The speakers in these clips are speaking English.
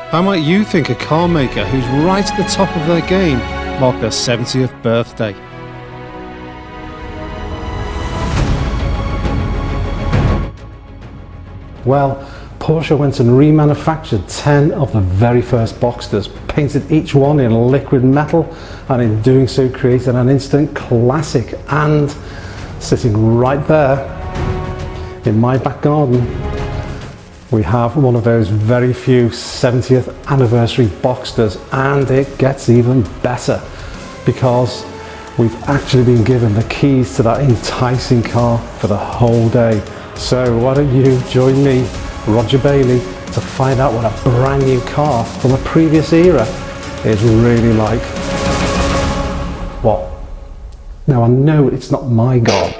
How might you think a car maker who's right at the top of their game marked their 70th birthday? Well, Porsche went and remanufactured 10 of the very first Boxsters, painted each one in liquid metal, and in doing so created an instant classic. And sitting right there in my back garden, we have one of those very few 70th anniversary Boxsters, and it gets even better because we've actually been given the keys to that enticing car for the whole day. So why don't you join me, Roger Bailey, to find out what a brand new car from a previous era is really like. What? Now I know it's not my God.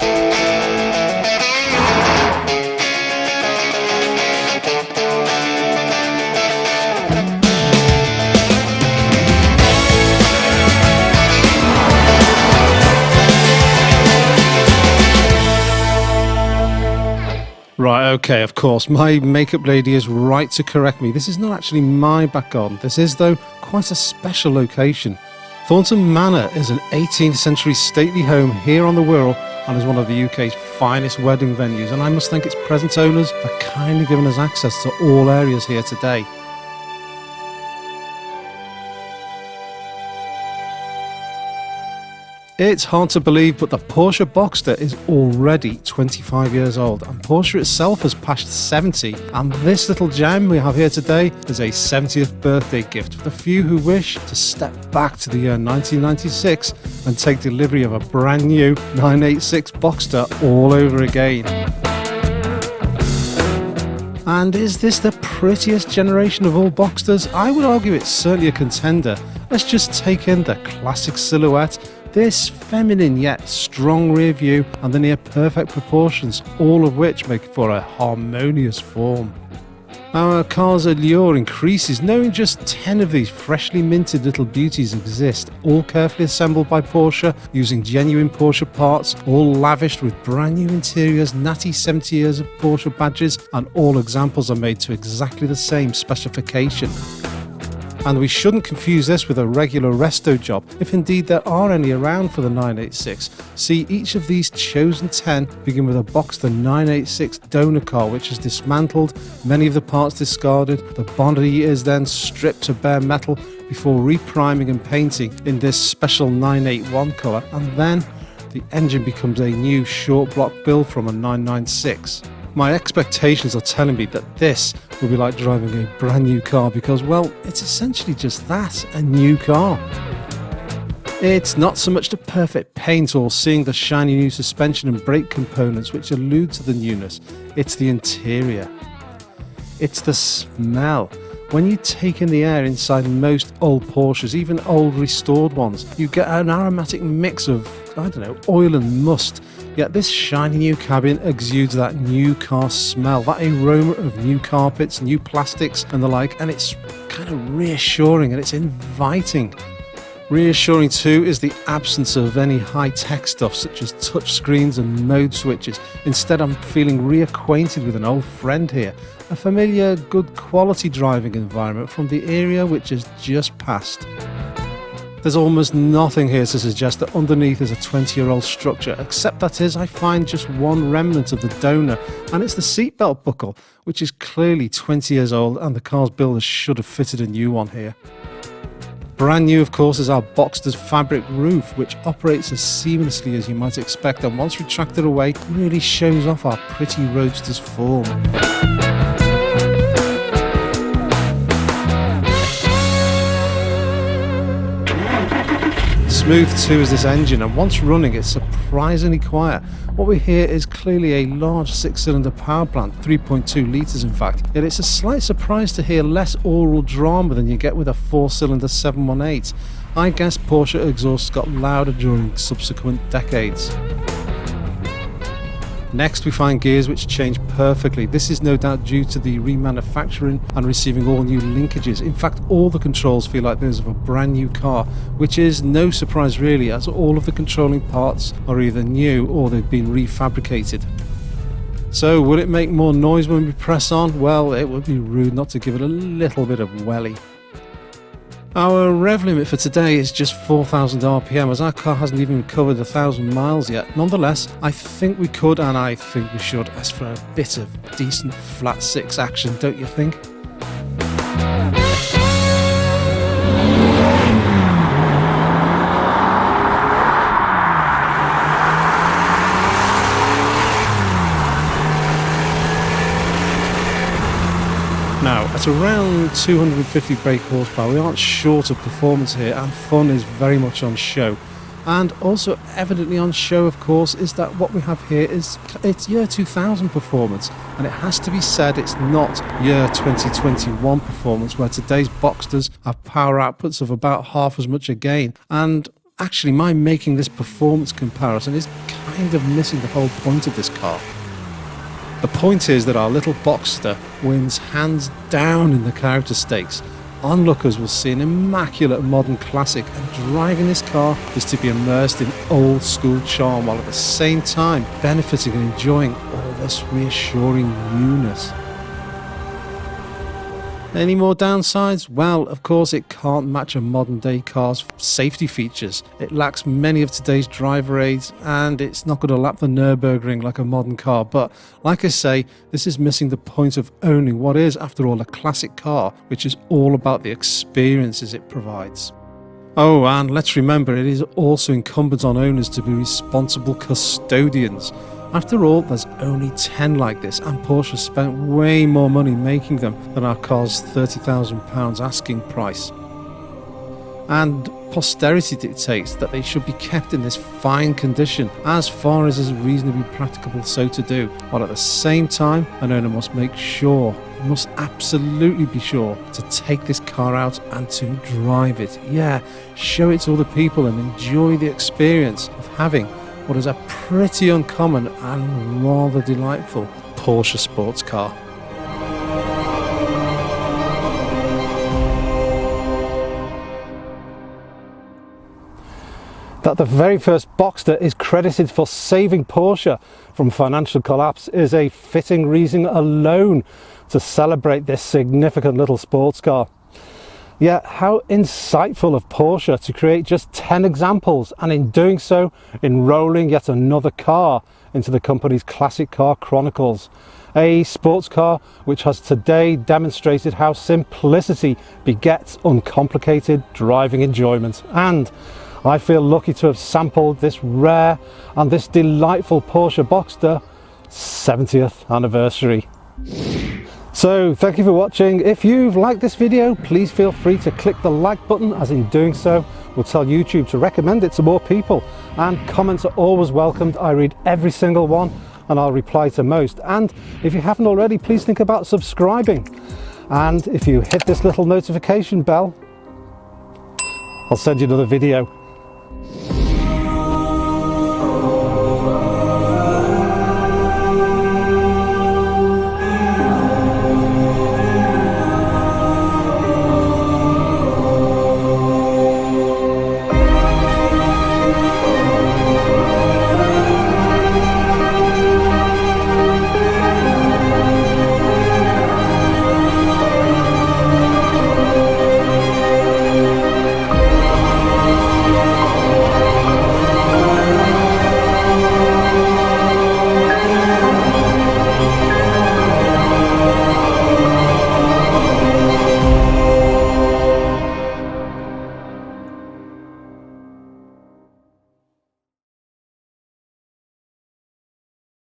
Right, okay, of course, my makeup lady is right to correct me. This is not actually my back garden. This is, though, quite a special location. Thornton Manor is an 18th century stately home here on the Wirral and is one of the UK's finest wedding venues, and I must thank its present owners for kindly giving us access to all areas here today. It's hard to believe, but the Porsche Boxster is already 25 years old, and Porsche itself has passed 70, and this little gem we have here today is a 70th birthday gift for the few who wish to step back to the year 1996 and take delivery of a brand new 986 Boxster all over again. And is this the prettiest generation of all Boxsters? I would argue it's certainly a contender. Let's just take in the classic silhouette, this feminine yet strong rear view, and the near perfect proportions, all of which make for a harmonious form. Our car's allure increases knowing just 10 of these freshly minted little beauties exist, all carefully assembled by Porsche using genuine Porsche parts, all lavished with brand new interiors, natty 70 years of Porsche badges, and all examples are made to exactly the same specification. And we shouldn't confuse this with a regular resto job, if indeed there are any around for the 986. See, each of these chosen 10 begin with a Boxster 986 donor car which is dismantled, many of the parts discarded, the body is then stripped to bare metal before repriming and painting in this special 981 colour, and then the engine becomes a new short block build from a 996. My expectations are telling me that this will be like driving a brand new car because, well, it's essentially just that, a new car. It's not so much the perfect paint or seeing the shiny new suspension and brake components which allude to the newness, it's the interior. It's the smell. When you take in the air inside most old Porsches, even old restored ones, you get an aromatic mix of, oil and must. Yet this shiny new cabin exudes that new car smell, that aroma of new carpets, new plastics and the like, and it's kind of reassuring and it's inviting. Reassuring too is the absence of any high-tech stuff such as touch screens and mode switches. Instead, I'm feeling reacquainted with an old friend here, a familiar, good quality driving environment from the area which has just passed. There's almost nothing here to suggest that underneath is a 20-year-old structure, except that is, I find just one remnant of the donor, and it's the seatbelt buckle, which is clearly 20 years old, and the car's builders should have fitted a new one here. Brand new, of course, is our Boxster's fabric roof, which operates as seamlessly as you might expect, and once retracted away, really shows off our pretty roadster's form. Smooth too is this engine, and once running it's surprisingly quiet. What we hear is clearly a large 6-cylinder power plant, 3.2 litres in fact, yet it's a slight surprise to hear less oral drama than you get with a 4-cylinder 718. I guess Porsche exhausts got louder during subsequent decades. Next we find gears which change perfectly. This is no doubt due to the remanufacturing and receiving all new linkages. In fact, all the controls feel like those of a brand new car, which is no surprise really, as all of the controlling parts are either new or they've been refabricated. So will it make more noise when we press on? Well, it would be rude not to give it a little bit of welly. Our rev limit for today is just 4,000 RPM, as our car hasn't even covered 1,000 miles yet. Nonetheless, I think we could and I think we should ask for a bit of decent flat six action, don't you think? Now, at around 250 brake horsepower, we aren't short of performance here, and fun is very much on show. And also evidently on show, of course, is that what we have here it's year 2000 performance, and it has to be said it's not year 2021 performance, where today's Boxsters have power outputs of about half as much again. And actually, my making this performance comparison is kind of missing the whole point of this car. The point is that our little Boxster wins hands down in the character stakes. Onlookers will see an immaculate modern classic, and driving this car is to be immersed in old school charm while at the same time benefiting and enjoying all this reassuring newness. Any more downsides? Well, of course it can't match a modern day car's safety features. It lacks many of today's driver aids, and it's not going to lap the Nürburgring like a modern car. But like I say, this is missing the point of owning what is, after all, a classic car, which is all about the experiences it provides. Oh, and let's remember, it is also incumbent on owners to be responsible custodians. After all, there's only 10 like this, and Porsche spent way more money making them than our car's £30,000 asking price. And posterity dictates that they should be kept in this fine condition as far as is reasonably practicable so to do, while at the same time an owner must absolutely be sure to take this car out and to drive it. Yeah, show it to other people and enjoy the experience of having what is a pretty uncommon and rather delightful Porsche sports car. That the very first Boxster is credited for saving Porsche from financial collapse is a fitting reason alone to celebrate this significant little sports car. Yet how insightful of Porsche to create just 10 examples, and in doing so enrolling yet another car into the company's classic car chronicles. A sports car which has today demonstrated how simplicity begets uncomplicated driving enjoyment, and I feel lucky to have sampled this rare and this delightful Porsche Boxster 70th anniversary. So thank you for watching. If you've liked this video, please feel free to click the like button, as in doing so will tell YouTube to recommend it to more people. And comments are always welcomed. I read every single one and I'll reply to most. And if you haven't already, please think about subscribing. And if you hit this little notification bell, I'll send you another video.